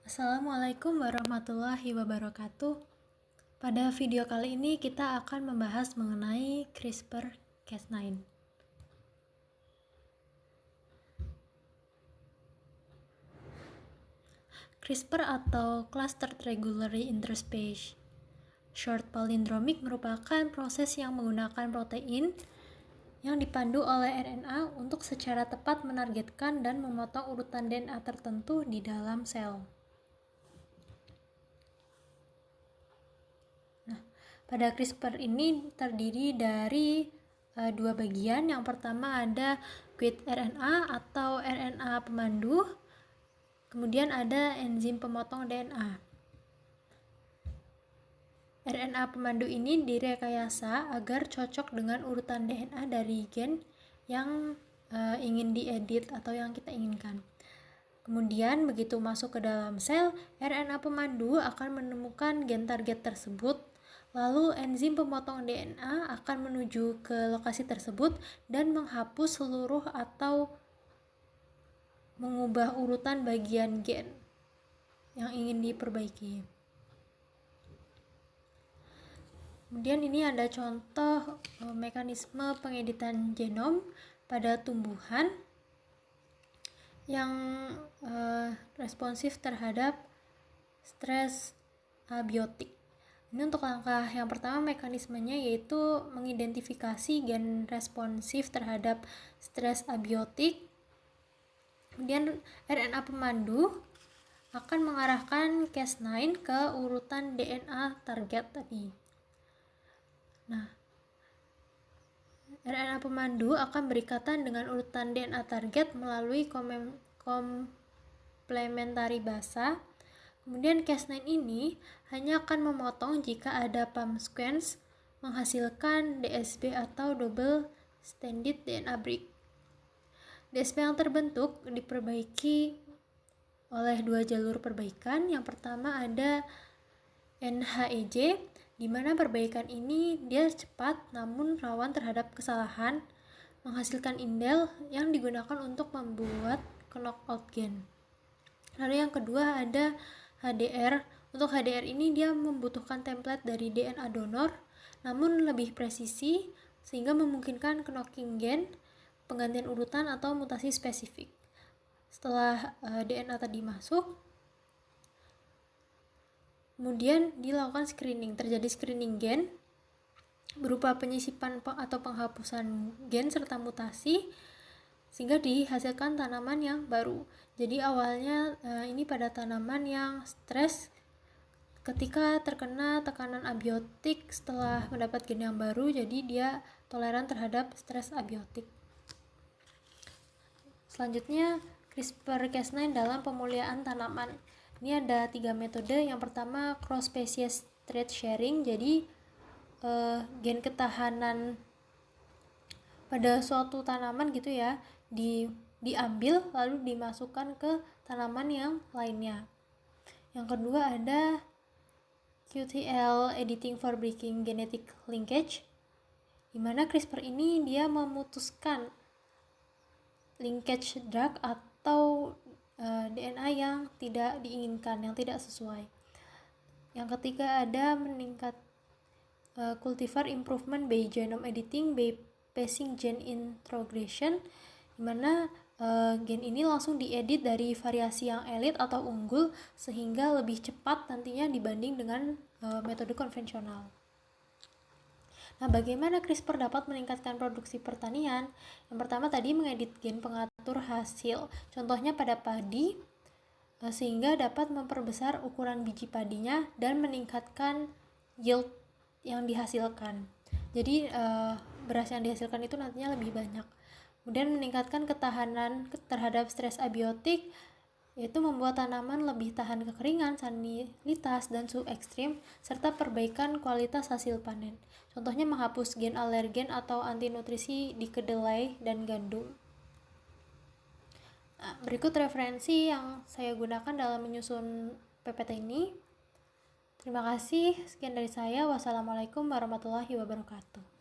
Assalamualaikum warahmatullahi wabarakatuh. Pada video kali ini kita akan membahas mengenai CRISPR-Cas9. CRISPR atau Clustered Regularly Interspecies Short Palindromic merupakan proses yang menggunakan protein yang dipandu oleh RNA untuk secara tepat menargetkan dan memotong urutan DNA tertentu di dalam sel. Pada CRISPR ini terdiri dari dua bagian. Yang pertama ada guide RNA atau RNA pemandu, kemudian ada enzim pemotong DNA. RNA pemandu ini direkayasa agar cocok dengan urutan DNA dari gen yang ingin diedit atau yang kita inginkan. Kemudian begitu masuk ke dalam sel, RNA pemandu akan menemukan gen target tersebut. Lalu enzim pemotong DNA akan menuju ke lokasi tersebut dan menghapus seluruh atau mengubah urutan bagian gen yang ingin diperbaiki. Kemudian ini ada contoh mekanisme pengeditan genom pada tumbuhan yang responsif terhadap stres abiotik. Ini untuk langkah yang pertama mekanismenya yaitu mengidentifikasi gen responsif terhadap stres abiotik. Kemudian RNA pemandu akan mengarahkan Cas9 ke urutan DNA target tadi. Nah, RNA pemandu akan berikatan dengan urutan DNA target melalui komplementari basa. Kemudian Cas9 ini hanya akan memotong jika ada PAM sequence menghasilkan DSB atau double stranded DNA break. DSB yang terbentuk diperbaiki oleh dua jalur perbaikan. Yang pertama ada NHEJ, di mana perbaikan ini dia cepat namun rawan terhadap kesalahan, menghasilkan indel yang digunakan untuk membuat knockout gen. Lalu yang kedua ada HDR. Untuk HDR ini dia membutuhkan template dari DNA donor namun lebih presisi sehingga memungkinkan knocking gen, penggantian urutan atau mutasi spesifik. Setelah DNA tadi masuk, kemudian dilakukan screening. Terjadi screening gen berupa penyisipan atau penghapusan gen serta mutasi sehingga dihasilkan tanaman yang baru. Jadi awalnya ini pada tanaman yang stres ketika terkena tekanan abiotik setelah mendapat gen yang baru, jadi dia toleran terhadap stres abiotik. Selanjutnya CRISPR-Cas9 dalam pemuliaan tanaman. Ini ada 3 metode. Yang pertama cross species trait sharing, jadi gen ketahanan pada suatu tanaman gitu ya diambil lalu dimasukkan ke tanaman yang lainnya. Yang kedua ada QTL editing for breaking genetic linkage, di mana CRISPR ini dia memutuskan linkage drug atau DNA yang tidak diinginkan, yang tidak sesuai. Yang ketiga ada meningkat cultivar improvement by genome editing by passing gene introgression, di mana gen ini langsung diedit dari variasi yang elit atau unggul sehingga lebih cepat nantinya dibanding dengan metode konvensional. Nah, bagaimana CRISPR dapat meningkatkan produksi pertanian? Yang pertama tadi mengedit gen pengatur hasil, contohnya pada padi, sehingga dapat memperbesar ukuran biji padinya dan meningkatkan yield yang dihasilkan. Jadi beras yang dihasilkan itu nantinya lebih banyak. Kemudian meningkatkan ketahanan terhadap stres abiotik, yaitu membuat tanaman lebih tahan kekeringan, salinitas, dan suhu ekstrim, serta perbaikan kualitas hasil panen. Contohnya menghapus gen alergen atau anti nutrisi di kedelai dan gandum. Nah, berikut referensi yang saya gunakan dalam menyusun PPT ini. Terima kasih, sekian dari saya. Wassalamualaikum warahmatullahi wabarakatuh.